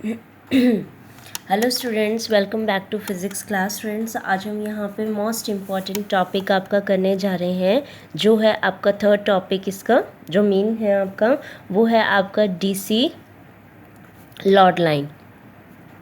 Hello students, welcome back to physics class. Friends, आज हम यहाँ पे मोस्ट इम्पॉर्टेंट टॉपिक आपका करने जा रहे हैं, जो है आपका थर्ड टॉपिक। इसका जो मीन है आपका, वो है आपका डीसी लॉर्ड लाइन।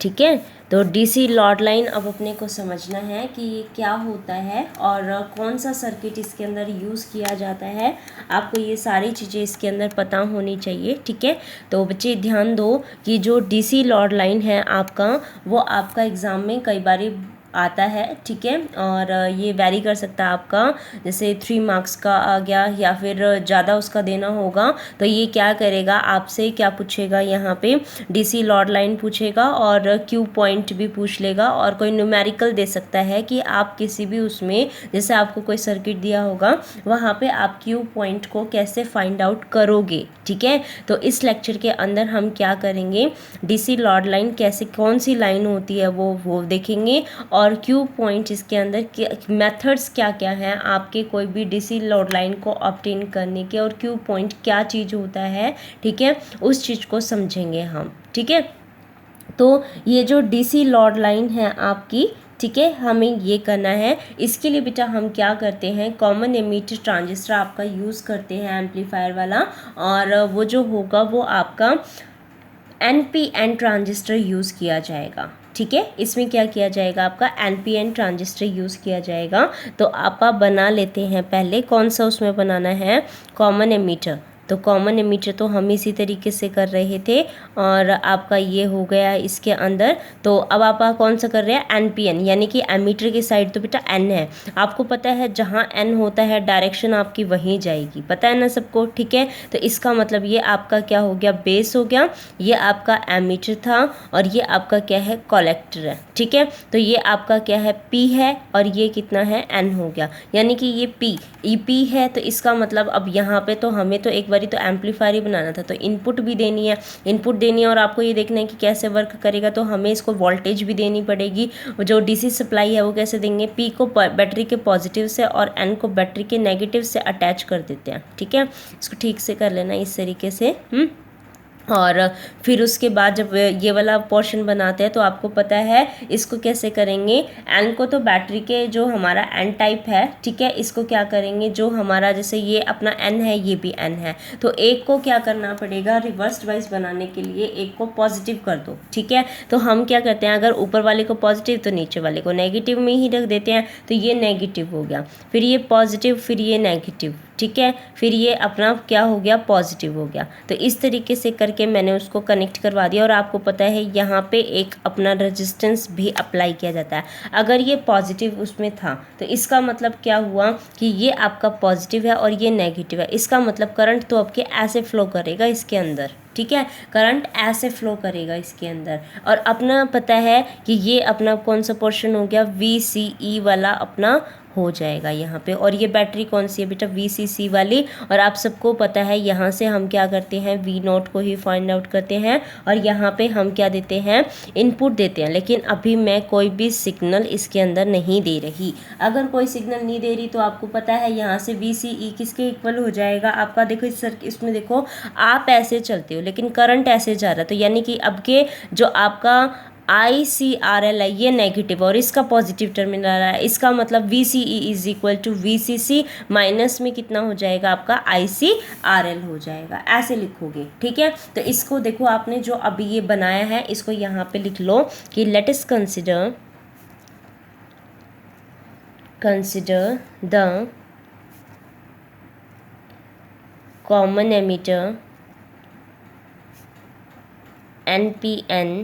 ठीक है, तो डीसी लॉर्ड लाइन अब अपने को समझना है कि ये क्या होता है और कौन सा सर्किट इसके अंदर यूज़ किया जाता है। आपको ये सारी चीज़ें इसके अंदर पता होनी चाहिए। ठीक है, तो बच्चे ध्यान दो कि जो डीसी लॉर्ड लाइन है आपका, वो आपका एग्ज़ाम में कई बार आता है। ठीक है, और ये वैरी कर सकता है आपका, जैसे 3 मार्क्स का आ गया या फिर ज़्यादा उसका देना होगा। तो ये क्या करेगा, आपसे क्या पूछेगा, यहाँ पे डीसी लॉर्ड लाइन पूछेगा और क्यू पॉइंट भी पूछ लेगा, और कोई न्यूमेरिकल दे सकता है कि आप किसी भी उसमें, जैसे आपको कोई सर्किट दिया होगा, वहाँ पे आप क्यू पॉइंट को कैसे फाइंड आउट करोगे। ठीक है, तो इस लेक्चर के अंदर हम क्या करेंगे, डीसी लॉर्ड लाइन कैसे, कौन सी लाइन होती है वो देखेंगे, और क्यू पॉइंट इसके अंदर मेथड्स क्या क्या हैं आपके कोई भी डीसी लॉर्ड लाइन को ऑब्टेन करने के, और क्यू पॉइंट क्या चीज़ होता है। ठीक है, उस चीज़ को समझेंगे हम। ठीक है, तो ये जो डीसी लॉर्ड लाइन है आपकी, ठीक है, हमें ये करना है। इसके लिए बेटा हम क्या करते हैं, कॉमन एमिटर ट्रांजिस्टर आपका यूज़ करते हैं, एम्पलीफायर वाला, और वो जो होगा वो आपका NPN ट्रांजिस्टर यूज़ किया जाएगा। ठीक है, इसमें क्या किया जाएगा, आपका NPN ट्रांजिस्टर यूज़ किया जाएगा। तो आप बना लेते हैं पहले, कौन सा उसमें बनाना है, कॉमन एमीटर। तो कॉमन एमीटर तो हम इसी तरीके से कर रहे थे, और आपका ये हो गया इसके अंदर। तो अब आप कौन सा कर रहे हैं, NPN, यानी कि एमीटर की साइड तो बेटा N है। आपको पता है जहाँ N होता है डायरेक्शन आपकी वहीं जाएगी, पता है ना सबको। ठीक है, तो इसका मतलब ये आपका क्या हो गया, बेस हो गया, ये आपका एमीटर था, और ये आपका क्या है, कलेक्टर है। ठीक है, तो ये आपका क्या है, P है, और ये कितना है, N हो गया, यानी कि ये EP है। तो इसका मतलब अब यहाँ पे तो हमें तो एक बारी तो एम्पलीफायर ही बनाना था, तो इनपुट भी देनी है, और आपको ये देखना है कि कैसे वर्क करेगा। तो हमें इसको वोल्टेज भी देनी पड़ेगी। जो डीसी सप्लाई है वो कैसे देंगे, P को बैटरी के पॉजिटिव से और N को बैटरी के नेगेटिव से अटैच कर देते हैं। ठीक है, इसको ठीक से कर लेना इस तरीके से। और फिर उसके बाद जब ये वाला पोर्शन बनाते हैं तो आपको पता है इसको कैसे करेंगे। एन को तो बैटरी के जो हमारा एन टाइप है, ठीक है, इसको क्या करेंगे, जो हमारा जैसे ये अपना एन है, ये भी एन है, तो एक को क्या करना पड़ेगा, रिवर्स वाइज बनाने के लिए एक को पॉजिटिव कर दो। ठीक है, तो हम क्या करते हैं, अगर ऊपर वाले को पॉजिटिव तो नीचे वाले को नेगेटिव में ही रख देते हैं। तो ये नेगेटिव हो गया, फिर ये पॉजिटिव, फिर ये नेगेटिव। ठीक है, फिर ये अपना क्या हो गया, पॉजिटिव हो गया। तो इस तरीके से करके मैंने उसको कनेक्ट करवा दिया। और आपको पता है यहाँ पे एक अपना रेजिस्टेंस भी अप्लाई किया जाता है। अगर ये पॉजिटिव उसमें था तो इसका मतलब क्या हुआ कि ये आपका पॉजिटिव है और ये नेगेटिव है। इसका मतलब करंट तो आपके ऐसे फ्लो करेगा इसके अंदर। ठीक है, करंट ऐसे फ्लो करेगा इसके अंदर। और अपना पता है कि ये अपना कौन सा पोर्शन हो गया, VCE वाला अपना हो जाएगा यहाँ पे। और ये बैटरी कौन सी है बेटा, VCC वाली। और आप सबको पता है यहाँ से हम क्या करते हैं, V0 को ही फाइंड आउट करते हैं, और यहाँ पे हम क्या देते हैं, इनपुट देते हैं। लेकिन अभी मैं कोई भी सिग्नल इसके अंदर नहीं दे रही। अगर कोई सिग्नल नहीं दे रही तो आपको पता है यहाँ से VCE किसके इक्वल हो जाएगा आपका, देखो इसमें देखो, आप ऐसे चलते हो लेकिन करंट ऐसे जा रहा है, तो यानी कि अब के जो आपका ICRL है ये नेगेटिव और इसका पॉजिटिव टर्मिनल है। इसका मतलब VCE is equal to VCC, minus में कितना हो जाएगा आपका, ICRL हो जाएगा। ऐसे लिखोगे। ठीक है, तो इसको देखो, आपने जो अभी ये बनाया है इसको यहाँ पे लिख लो कि let us consider the common ammeter NPN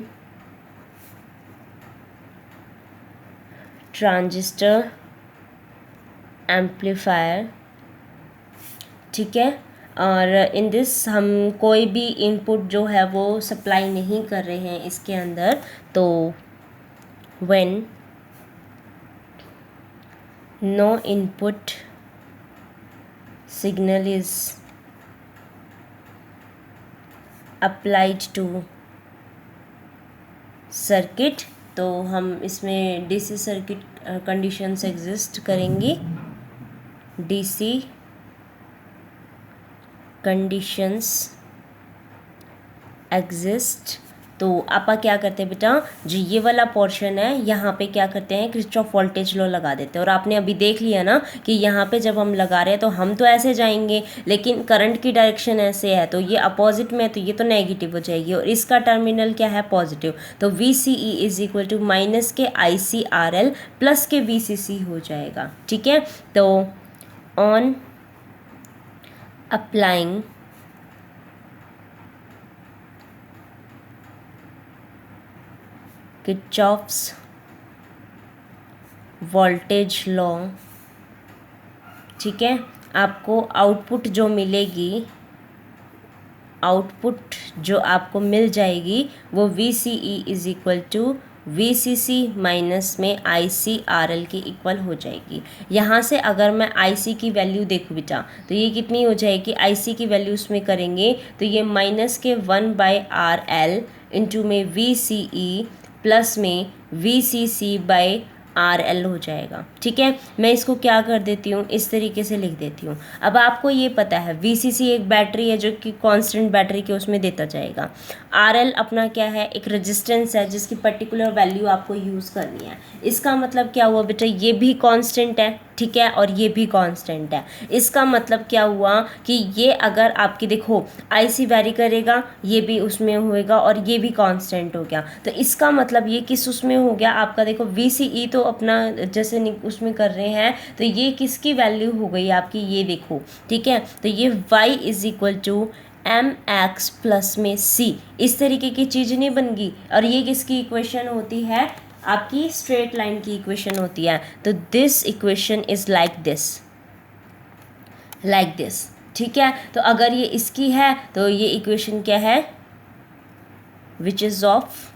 transistor amplifier. ठीक है, और इन दिस हम कोई भी इनपुट जो है वो सप्लाई नहीं कर रहे हैं इसके अंदर। तो when no input signal is applied to circuit, तो हम इसमें डीसी सर्किट कंडीशंस एग्जिस्ट करेंगी। डीसी कंडीशंस exist तो आपा क्या करते हैं बेटा, जो ये वाला पोर्शन है यहाँ पे क्या करते हैं, किरचॉफ वोल्टेज लॉ लगा देते हैं। और आपने अभी देख लिया ना कि यहाँ पे जब हम लगा रहे हैं तो हम तो ऐसे जाएंगे, लेकिन करंट की डायरेक्शन ऐसे है, तो ये अपोजिट में है, तो ये तो नेगेटिव हो जाएगी और इसका टर्मिनल क्या है, पॉजिटिव। तो VCE is equal to minus के ICRL प्लस के VCC हो जाएगा। ठीक है, तो on applying Kirchhoff's voltage law, ठीक है, आपको आउटपुट जो मिलेगी, आउटपुट जो आपको मिल जाएगी वो VCE is equal to VCC minus में ICRL के इक्वल हो जाएगी। यहाँ से अगर मैं IC की वैल्यू देखूँ बेटा, तो ये कितनी हो जाएगी, IC की वैल्यू उसमें करेंगे तो ये माइनस के 1/RL इंटू में VCE प्लस में VCC/RL हो जाएगा। ठीक है, मैं इसको क्या कर देती हूँ, इस तरीके से लिख देती हूँ। अब आपको ये पता है VCC एक बैटरी है जो कि कांस्टेंट बैटरी के उसमें देता जाएगा। RL अपना क्या है, एक रेजिस्टेंस है जिसकी पर्टिकुलर वैल्यू आपको यूज़ करनी है। इसका मतलब क्या हुआ बेटा, ये भी कांस्टेंट है, ठीक है, और ये भी कांस्टेंट है। इसका मतलब क्या हुआ कि ये अगर आपकी देखो IC वैरी करेगा, ये भी उसमें होएगा और ये भी कांस्टेंट हो गया, तो इसका मतलब ये किस उसमें हो गया आपका, देखो VCE तो अपना जैसे उसमें कर रहे हैं, तो ये किसकी वैल्यू हो गई आपकी, ये देखो। ठीक है, तो ये Y is equal to MX plus में C, इस तरीके की चीज़ नहीं बन गई। और ये किसकी इक्वेशन होती है, आपकी स्ट्रेट लाइन की इक्वेशन होती है। तो this equation is like this, ठीक है। तो अगर ये इसकी है तो ये इक्वेशन क्या है, which is of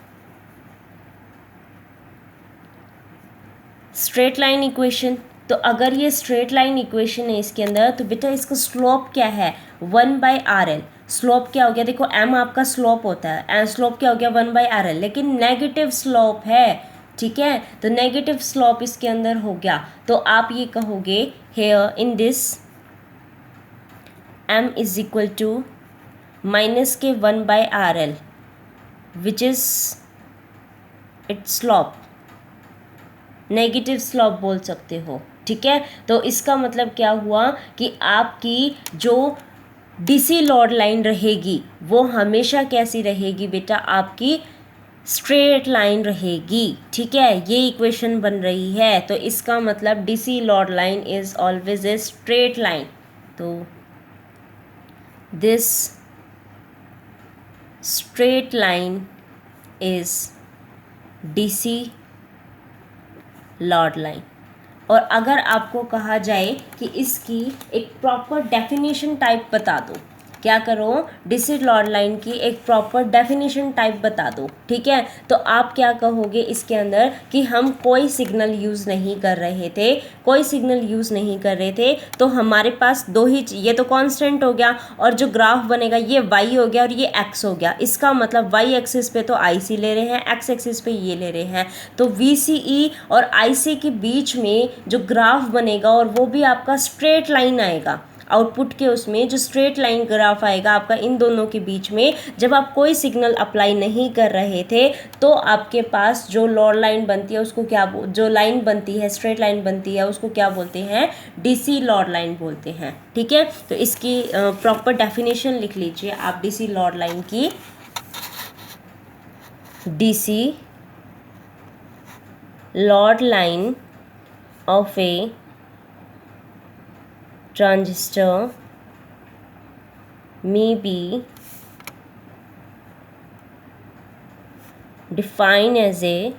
straight line equation. तो अगर ये स्ट्रेट लाइन इक्वेशन है इसके अंदर, तो बेटा इसका स्लोप क्या है, 1/RL। स्लोप क्या हो गया, देखो m आपका स्लोप होता है, स्लोप क्या हो गया 1/RL, लेकिन नेगेटिव स्लोप है। ठीक है, तो नेगेटिव स्लोप इसके अंदर हो गया, तो आप ये कहोगे here in this m is equal to minus के 1/RL which is its slope, negative slope बोल सकते हो। ठीक है, तो इसका मतलब क्या हुआ कि आपकी जो DC लोड लाइन रहेगी वो हमेशा कैसी रहेगी बेटा, आपकी स्ट्रेट लाइन रहेगी। ठीक है, ये इक्वेशन बन रही है, तो इसका मतलब DC load line is always a straight line. तो this straight line is DC load line. और अगर आपको कहा जाए कि इसकी एक प्रॉपर डेफिनेशन टाइप बता दो, क्या करो, DC लोड लाइन की एक प्रॉपर डेफिनेशन टाइप बता दो। ठीक है, तो आप क्या कहोगे इसके अंदर कि हम कोई सिग्नल यूज़ नहीं कर रहे थे, तो हमारे पास दो ही, ये तो कांस्टेंट हो गया और जो ग्राफ बनेगा ये y हो गया और ये x हो गया। इसका मतलब y एक्सिस पे तो IC ले रहे हैं, x एक्सिस पे ये ले रहे हैं, तो VCE और IC के बीच में जो ग्राफ बनेगा और वो भी आपका स्ट्रेट लाइन आएगा, आउटपुट के उसमें जो स्ट्रेट लाइन ग्राफ आएगा आपका इन दोनों के बीच में, जब आप कोई सिग्नल अप्लाई नहीं कर रहे थे तो आपके पास जो लोड लाइन बनती है उसको क्या, जो लाइन बनती है स्ट्रेट लाइन बनती है उसको क्या बोलते हैं, DC लोड लाइन बोलते हैं। ठीक है, तो इसकी प्रॉपर डेफिनेशन लिख लीजिए आप DC लोड लाइन की। DC load line of A transistor may be defined as a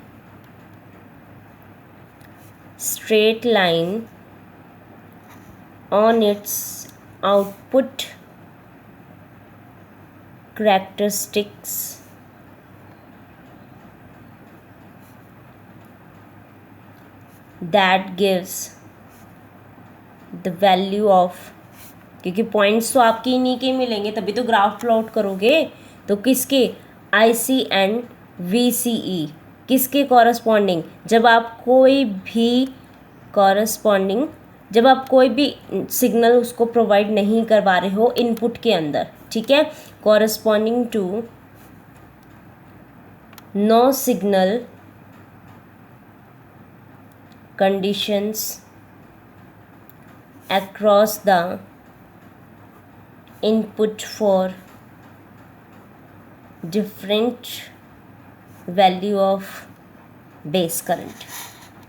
straight line on its output characteristics that gives the value of, क्योंकि पॉइंट्स तो आपके इन्हीं के मिलेंगे तभी तो ग्राफ प्लॉट करोगे, तो किसके, IC एंड VCE किसके कॉरस्पॉन्डिंग, जब आप कोई भी सिग्नल उसको प्रोवाइड नहीं करवा रहे हो इनपुट के अंदर। ठीक है, corresponding to no signal conditions across the input for different value of base current.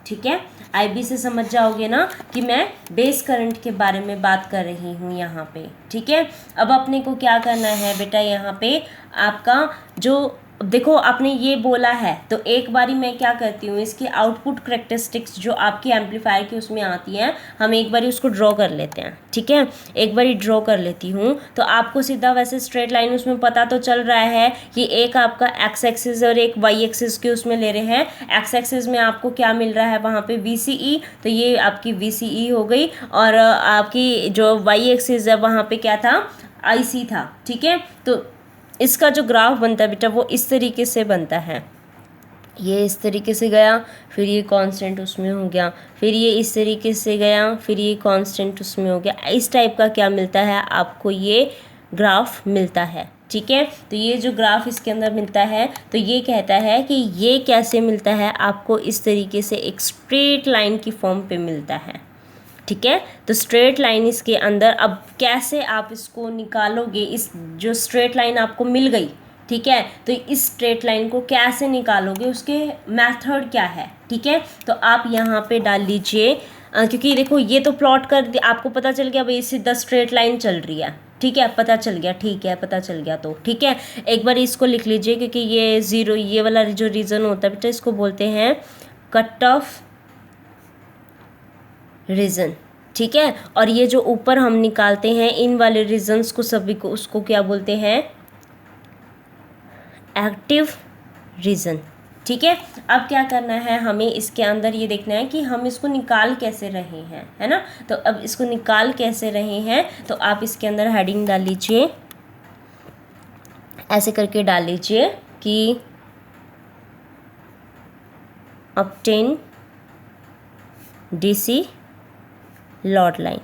ठीक है, IB से समझ जाओगे ना कि मैं बेस करंट के बारे में बात कर रही हूँ यहाँ पे। ठीक है, अब अपने को क्या करना है बेटा, यहाँ पे आपका जो देखो आपने ये बोला है तो एक बारी मैं क्या करती हूँ, इसकी आउटपुट करेक्टरिस्टिक्स जो आपकी एम्पलीफायर की उसमें आती हैं, हम एक बारी उसको ड्रॉ कर लेते हैं। ठीक है, एक बारी ड्रॉ कर लेती हूँ तो आपको सीधा वैसे स्ट्रेट लाइन उसमें पता तो चल रहा है कि एक आपका एक्स एक्सिस और एक वाई एक्सिस के उसमें ले रहे हैं। एक्स एक्सिस में आपको क्या मिल रहा है वहाँ पे VCE, तो ये आपकी VCE हो गई, और आपकी जो वाई एक्सिस है वहाँ पे क्या था, IC था। ठीक है, तो इसका जो ग्राफ बनता है बेटा वो इस तरीके से बनता है, ये इस तरीके से गया, फिर ये कांस्टेंट उसमें हो गया, फिर ये इस तरीके से गया, फिर ये कांस्टेंट उसमें हो गया। इस टाइप का क्या मिलता है आपको, ये ग्राफ मिलता है। ठीक है, तो ये जो ग्राफ इसके अंदर मिलता है तो ये कहता है कि ये कैसे मिलता है आपको, इस तरीके से एक स्ट्रेट लाइन की फॉर्म पे मिलता है। ठीक है, तो स्ट्रेट लाइन इसके अंदर, अब कैसे आप इसको निकालोगे, इस जो स्ट्रेट लाइन आपको मिल गई, ठीक है, तो इस स्ट्रेट लाइन को कैसे निकालोगे, उसके मेथड क्या है। ठीक है, तो आप यहाँ पे डाल लीजिए, क्योंकि देखो ये तो प्लॉट कर आपको पता चल गया भाई सीधा स्ट्रेट लाइन चल रही है। ठीक है, पता चल गया, ठीक है, पता चल गया तो ठीक है, एक बार इसको लिख लीजिए, क्योंकि ये ज़ीरो, ये वाला जो रीज़न होता है बेटा इसको बोलते हैं कट ऑफ रीज़न। ठीक है, और ये जो ऊपर हम निकालते हैं इन वाले रीजन्स को सभी को, उसको क्या बोलते हैं, एक्टिव रीज़न। ठीक है, अब क्या करना है हमें, इसके अंदर ये देखना है कि हम इसको निकाल कैसे रहे हैं, है ना। तो अब इसको निकाल कैसे रहे हैं, तो आप इसके अंदर हेडिंग डाल लीजिए, ऐसे करके डाल लीजिए कि ऑब्टेन DC लॉर्ड लाइन।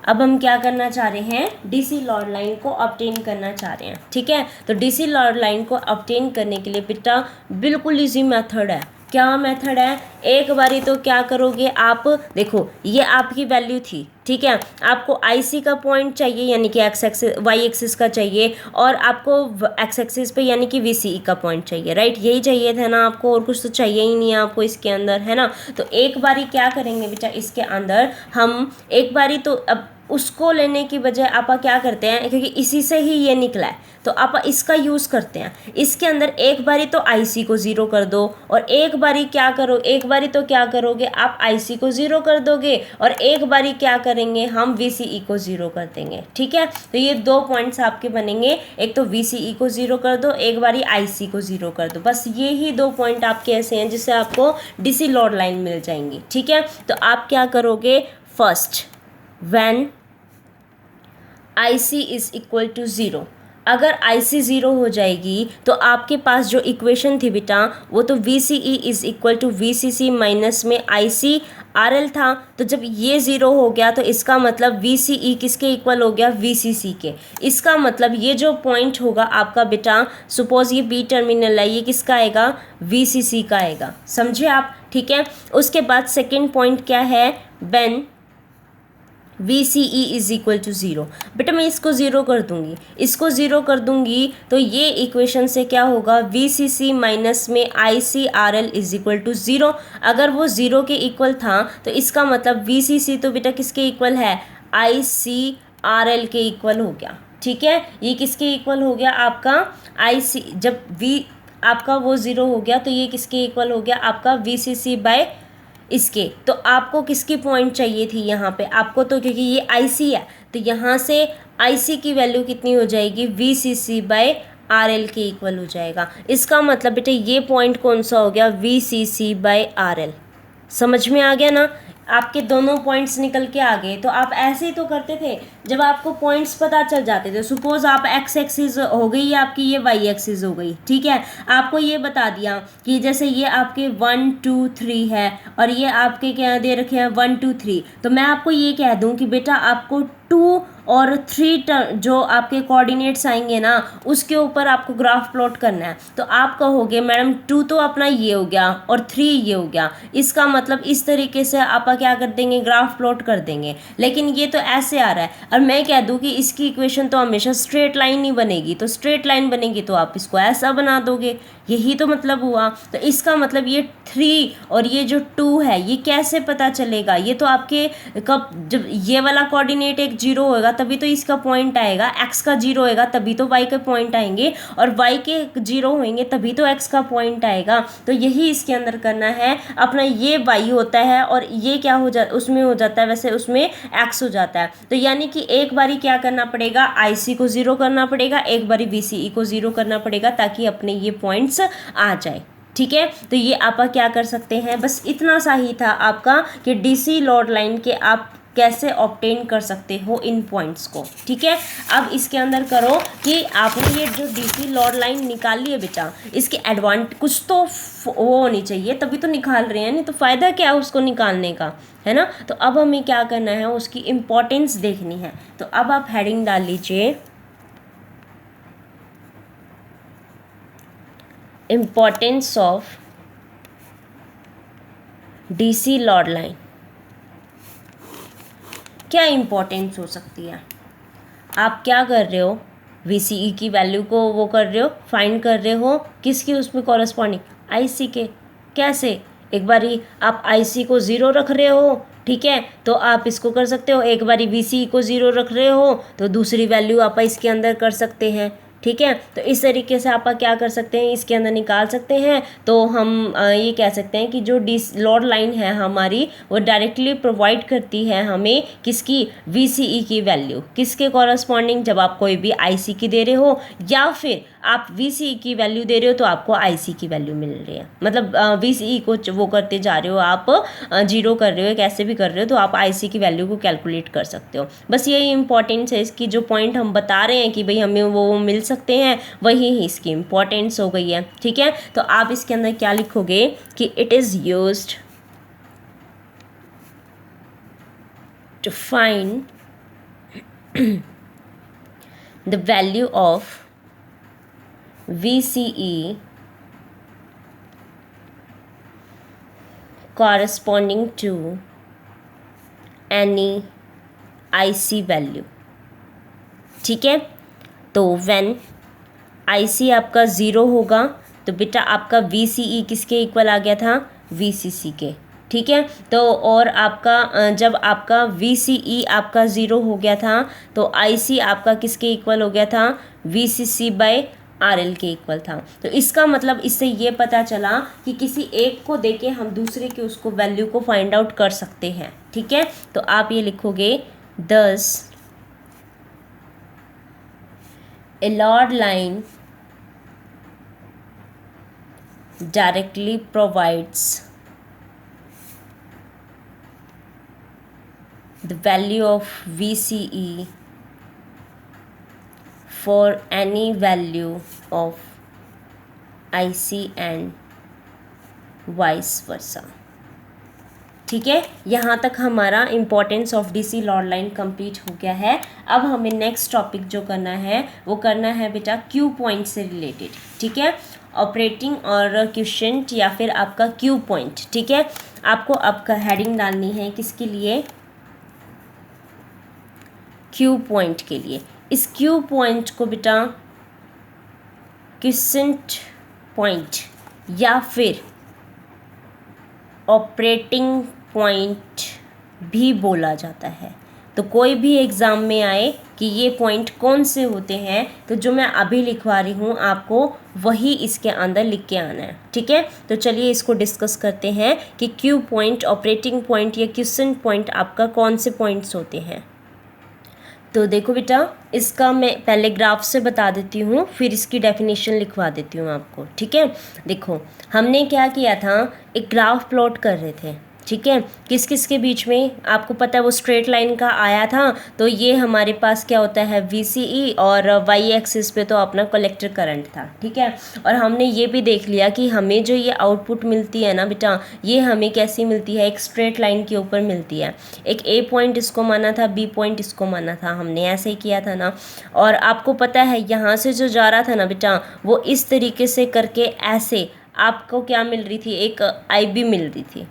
अब हम क्या करना चाह रहे हैं, DC लॉर्ड लाइन को ऑब्टेन करना चाह रहे हैं। ठीक है, तो DC लॉर्ड लाइन को ऑब्टेन करने के लिए बेटा बिल्कुल इजी मेथड है। क्या मेथड है, एक बारी तो क्या करोगे आप, देखो ये आपकी वैल्यू थी। ठीक है, आपको IC का पॉइंट चाहिए यानी कि एक्स एक्सिस वाई एक्सिस का चाहिए, और आपको एक्स एक्सिस पे यानी कि VCE का पॉइंट चाहिए, राइट, यही चाहिए था ना आपको, और कुछ तो चाहिए ही नहीं है आपको इसके अंदर, है ना। तो एक बारी क्या करेंगे बेटा, इसके अंदर हम एक बारी तो अब उसको लेने की बजाय आप क्या करते हैं, क्योंकि इसी से ही ये निकला है तो आप इसका यूज़ करते हैं। इसके अंदर एक बारी तो IC को ज़ीरो कर दो, और एक बारी क्या करो, एक बारी तो क्या करोगे आप IC को ज़ीरो कर दोगे, और एक बारी क्या करेंगे हम VCE को ज़ीरो कर देंगे। ठीक है, तो ये दो पॉइंट्स आपके बनेंगे, एक तो VCE को ज़ीरो कर दो, एक बारी IC को ज़ीरो कर दो, बस ये ही दो पॉइंट आपके ऐसे हैं जिससे आपको DC लॉर्ड लाइन मिल जाएंगी। ठीक है, तो आप क्या करोगे, first when IC is equal to zero, अगर IC ज़ीरो हो जाएगी तो आपके पास जो इक्वेशन थी बेटा वो तो VCE is equal to VCC minus में IC RL था। तो जब ये ज़ीरो हो गया तो इसका मतलब VCE किसके इक्वल हो गया, VCC के। इसका मतलब ये जो पॉइंट होगा आपका बेटा, सपोज ये B टर्मिनल है, ये किसका आएगा, VCC का आएगा, समझे आप। ठीक है, उसके बाद सेकेंड पॉइंट क्या है, when VCE is equal to zero. बेटा मैं इसको ज़ीरो कर दूंगी, इसको ज़ीरो कर दूंगी तो ये इक्वेशन से क्या होगा, VCC माइनस में ICRL is equal to zero. अगर वो ज़ीरो के इक्वल था तो इसका मतलब VCC तो बेटा किसके इक्वल है, ICRL के इक्वल हो गया। ठीक है, ये किसके इक्वल हो गया आपका, IC, जब V आपका वो ज़ीरो हो गया तो ये किसके इक्वल हो गया आपका, VCC बाय इसके। तो आपको किसकी पॉइंट चाहिए थी यहाँ पे आपको, तो क्योंकि ये IC है तो यहाँ से IC की वैल्यू कितनी हो जाएगी, VCC बाय RL के इक्वल हो जाएगा। इसका मतलब बेटे ये पॉइंट कौन सा हो गया, VCC बाय RL। समझ में आ गया ना, आपके दोनों पॉइंट्स निकल के आ गए। तो आप ऐसे ही तो करते थे, जब आपको पॉइंट्स पता चल जाते थे, सपोज आप एक्स एक्सिस हो गई आपकी, ये वाई एक्सिस हो गई, ठीक है, आपको ये बता दिया कि जैसे ये आपके 1 2 3 है और ये आपके क्या दे रखे हैं 1 2 3, तो मैं आपको ये कह दूं कि बेटा आपको 2 और 3 जो आपके कोऑर्डिनेट्स आएंगे ना उसके ऊपर आपको ग्राफ प्लॉट करना है। तो आप कहोगे मैडम 2 तो अपना ये हो गया और 3 ये हो गया, इसका मतलब इस तरीके से आप क्या कर देंगे, ग्राफ प्लॉट कर देंगे। लेकिन ये तो ऐसे आ रहा है और मैं कह दूं कि इसकी इक्वेशन तो हमेशा स्ट्रेट लाइन ही बनेगी, तो स्ट्रेट लाइन बनेगी तो आप इसको ऐसा बना दोगे, यही तो मतलब हुआ। तो इसका मतलब ये 3 और ये जो 2 है ये कैसे पता चलेगा, ये तो आपके कब जब ये वाला कोऑर्डिनेट एक 0 होगा तभी तो इसका पॉइंट आएगा, x का 0 होएगा तभी तो y के पॉइंट आएंगे और y के 0 होंगे तभी तो x का पॉइंट आएगा। तो यही इसके अंदर करना है अपना, ये y होता है और ये क्या हो जाता उसमें हो जाता है, वैसे उसमें x हो जाता है। तो यानी कि एक बारी क्या करना पड़ेगा, IC को 0 करना पड़ेगा, एक बारी VCE को 0 करना पड़ेगा ताकि अपने ये पॉइंट्स आ जाए, ठीक है। तो ये आप क्या कर सकते हैं, बस इतना सा ही था आपका कि डीसी लॉर्ड लाइन के आप कैसे ऑब्टेन कर सकते हो इन पॉइंट्स को, ठीक है। अब इसके अंदर करो कि आपने ये जो डीसी लॉर्ड लाइन निकाली है बेटा, इसके एडवांटेज कुछ तो वो होनी चाहिए तभी तो निकाल रहे हैं, नहीं तो फ़ायदा क्या है उसको निकालने का, है ना। तो अब हमें क्या करना है, उसकी इम्पोर्टेंस देखनी है। तो अब आप हेडिंग डाल लीजिए importance of DC Lord line. क्या इम्पोर्टेंस हो सकती है, आप क्या कर रहे हो, VCE की वैल्यू को वो कर रहे हो, फाइंड कर रहे हो किसकी उसमें कॉरस्पॉन्डिंग IC के। कैसे, एक बारी आप IC को 0 रख रहे हो, ठीक है, तो आप इसको कर सकते हो, एक बारी VCE को 0 रख रहे हो तो दूसरी वैल्यू आप इसके अंदर कर सकते हैं, ठीक है। तो इस तरीके से आप क्या कर सकते हैं, इसके अंदर निकाल सकते हैं। तो हम ये कह सकते हैं कि जो लॉर्ड लाइन है हमारी वो डायरेक्टली प्रोवाइड करती है हमें किसकी, VCE की वैल्यू, किसके कॉरस्पॉन्डिंग, जब आप कोई भी IC की दे रहे हो या फिर आप VCE की वैल्यू दे रहे हो तो आपको IC की वैल्यू मिल रही है, मतलब VCE को वो करते जा रहे हो आप, 0 कर रहे हो, कैसे भी कर रहे हो तो आप IC की वैल्यू को कैलकुलेट कर सकते हो। बस यही इंपॉर्टेंस है इसकी, जो पॉइंट हम बता रहे हैं कि भाई हमें वो मिल सकते हैं, वही इसकी इम्पोर्टेंस हो गई है, ठीक है। तो आप इसके अंदर क्या लिखोगे कि it is used to find the value of VCE corresponding to any IC value, ठीक है। तो व्हेन IC आपका 0 होगा तो बेटा आपका VCE किसके इक्वल आ गया था, VCC के, ठीक है। तो और आपका जब आपका VCE आपका 0 हो गया था तो IC आपका किसके इक्वल हो गया था, VCC बाय RL के इक्वल था। तो इसका मतलब इससे ये पता चला कि किसी एक को देके हम दूसरे के उसको वैल्यू को फाइंड आउट कर सकते हैं, ठीक है। तो आप ये लिखोगे दस a lord line directly provides the value of VCE for any value of IC and vice versa, ठीक है। यहाँ तक हमारा importance of DC Lord line complete हो गया है। अब हमें नेक्स्ट टॉपिक जो करना है वो करना है बेटा क्यू पॉइंट से रिलेटेड, ठीक है। ऑपरेटिंग और क्वेश्चन या फिर आपका क्यू पॉइंट, ठीक है। आपको आपका हेडिंग डालनी है किसके लिए, क्यू पॉइंट के लिए। इस क्यू पॉइंट को बेटा क्वेश्चन पॉइंट या फिर ऑपरेटिंग पॉइंट भी बोला जाता है। तो कोई भी एग्ज़ाम में आए कि ये पॉइंट कौन से होते हैं, तो जो मैं अभी लिखवा रही हूँ आपको वही इसके अंदर लिख के आना है, ठीक है। तो चलिए इसको डिस्कस करते हैं कि क्यू पॉइंट, ऑपरेटिंग पॉइंट या क्वेश्चन पॉइंट आपका कौन से पॉइंट्स होते हैं। तो देखो बेटा, इसका मैं पहले ग्राफ से बता देती हूँ, फिर इसकी डेफिनेशन लिखवा देती हूँ आपको, ठीक है। देखो हमने क्या किया था, एक ग्राफ प्लॉट कर रहे थे, ठीक है, किस किस के बीच में आपको पता है वो स्ट्रेट लाइन का आया था, तो ये हमारे पास क्या होता है VCE, और वाई एक्सिस पे तो अपना कलेक्टर करंट था। ठीक है, और हमने ये भी देख लिया कि हमें जो ये आउटपुट मिलती है ना बेटा, ये हमें कैसी मिलती है, एक स्ट्रेट लाइन के ऊपर मिलती है। एक A पॉइंट इसको माना था, B पॉइंट इसको माना था, हमने ऐसे ही किया था ना। और आपको पता है यहाँ से जो जा रहा था ना बेटा, वो इस तरीके से करके ऐसे आपको क्या मिल रही थी, एक IB मिल रही थी।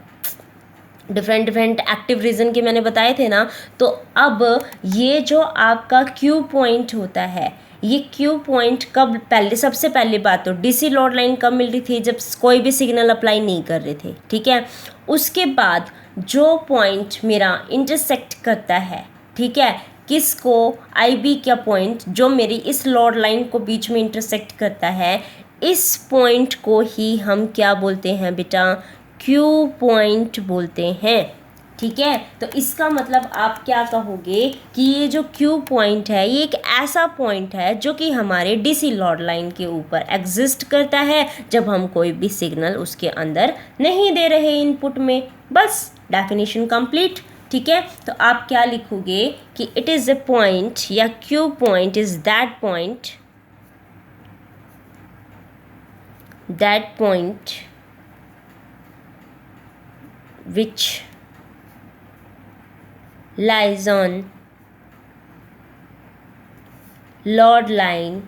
डिफरेंट एक्टिव रीजन के मैंने बताए थे ना। तो अब ये जो आपका Q पॉइंट होता है, ये Q पॉइंट कब, पहले सबसे पहली बात तो DC लोड लाइन कब मिल रही थी, जब कोई भी सिग्नल अप्लाई नहीं कर रहे थे। ठीक है, उसके बाद जो पॉइंट मेरा इंटरसेक्ट करता है, ठीक है, किसको, IB का पॉइंट जो मेरी इस लोड लाइन को बीच में इंटरसेक्ट करता है, इस पॉइंट को ही हम क्या बोलते हैं बेटा, Q पॉइंट बोलते हैं। ठीक है, तो इसका मतलब आप क्या कहोगे कि ये जो Q पॉइंट है, ये एक ऐसा पॉइंट है जो कि हमारे DC लोड लाइन के ऊपर एग्जिस्ट करता है जब हम कोई भी सिग्नल उसके अंदर नहीं दे रहे इनपुट में। बस डेफिनेशन कंप्लीट। ठीक है, तो आप क्या लिखोगे कि इट इज़ ए पॉइंट, या Q point is that point which lies on load line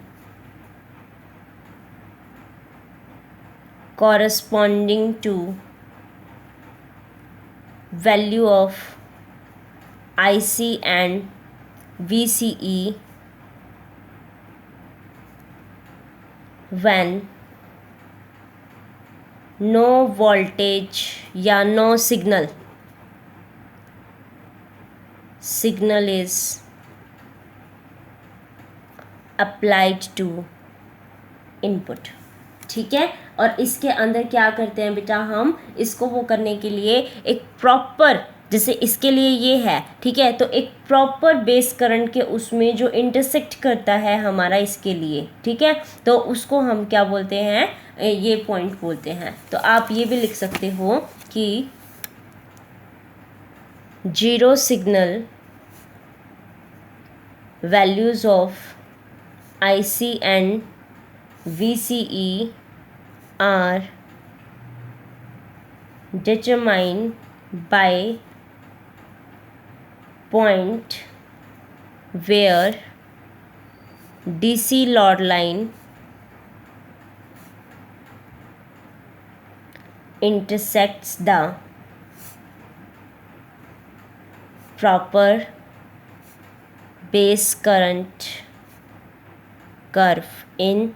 corresponding to value of IC and VCE when no voltage या no signal is applied to input. ठीक है, और इसके अंदर क्या करते हैं बेटा, हम इसको वो करने के लिए एक प्रॉपर, जैसे इसके लिए ये है, ठीक है, तो एक प्रॉपर बेस करंट के उसमें जो इंटरसेक्ट करता है हमारा इसके लिए, ठीक है, तो उसको हम क्या बोलते हैं, ये पॉइंट बोलते हैं। तो आप ये भी लिख सकते हो कि zero signal values of IC and VCE are determined by point where DC load line intersects the proper base current curve in।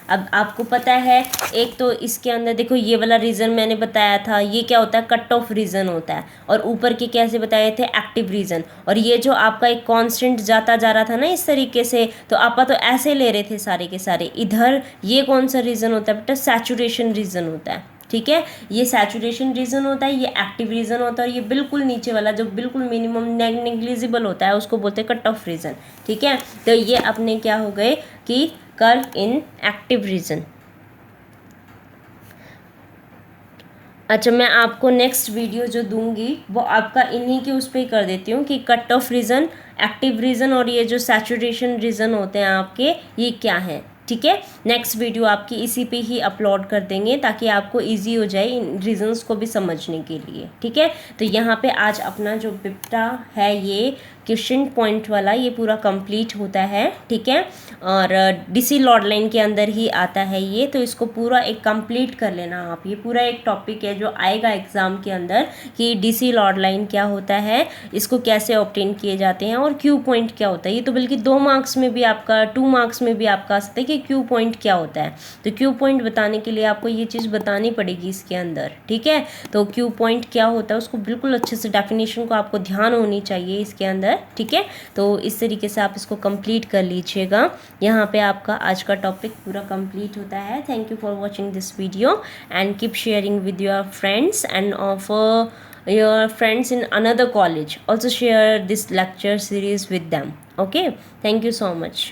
अब आपको पता है, एक तो इसके अंदर देखो ये वाला रीज़न मैंने बताया था, ये क्या होता है, कट ऑफ रीज़न होता है, और ऊपर के कैसे बताए थे, एक्टिव रीज़न। और ये जो आपका एक कांस्टेंट जाता जा रहा था ना इस तरीके से, तो आप तो ऐसे ले रहे थे सारे के सारे। इधर ये कौन सा रीज़न होता है बेटा, सैचुरेशन रीज़न होता है। ठीक है, ये सैचुरेशन रीजन होता है, ये एक्टिव रीजन होता है, और ये बिल्कुल नीचे वाला जो बिल्कुल मिनिमम नेग्लिजिबल होता है उसको बोलते हैं कट ऑफ रीजन। ठीक है, तो ये अपने क्या हो गए कि कर्व इन एक्टिव रीजन। अच्छा, मैं आपको नेक्स्ट वीडियो जो दूंगी वो आपका इन्हीं के उस पर ही कर देती हूँ कि cut off region, active region और ये जो सैचुरेशन रीजन होते हैं आपके, ये क्या है। ठीक है, नेक्स्ट वीडियो आपकी इसी पे ही अपलोड कर देंगे ताकि आपको इजी हो जाए इन रीजंस को भी समझने के लिए। ठीक है, तो यहाँ पे आज अपना जो बिप्टा है, ये क्वेश्चन पॉइंट वाला, ये पूरा कंप्लीट होता है। ठीक है, और DC लॉर्ड लाइन के अंदर ही आता है ये, तो इसको पूरा एक कंप्लीट कर लेना आप। ये पूरा एक टॉपिक है जो आएगा एग्ज़ाम के अंदर कि DC लॉर्ड लाइन क्या होता है, इसको कैसे ऑब्टेन किए जाते हैं, और Q पॉइंट क्या होता है। ये तो बल्कि 2 मार्क्स में भी आपका, 2 मार्क्स में भी आपका आ सकता है कि Q पॉइंट क्या होता है। तो Q पॉइंट बताने के लिए आपको ये चीज़ बतानी पड़ेगी इसके अंदर। ठीक है, तो Q पॉइंट क्या होता है उसको बिल्कुल अच्छे से डेफिनेशन को आपको ध्यान होनी चाहिए इसके अंदर। ठीक है, तो इस तरीके से आप इसको कंप्लीट कर लीजिएगा। यहाँ पे आपका आज का टॉपिक पूरा कंप्लीट होता है। Thank you for watching this video and keep sharing with your friends end of your friends in another college. Also share this lecture series with them. Okay, thank you so much.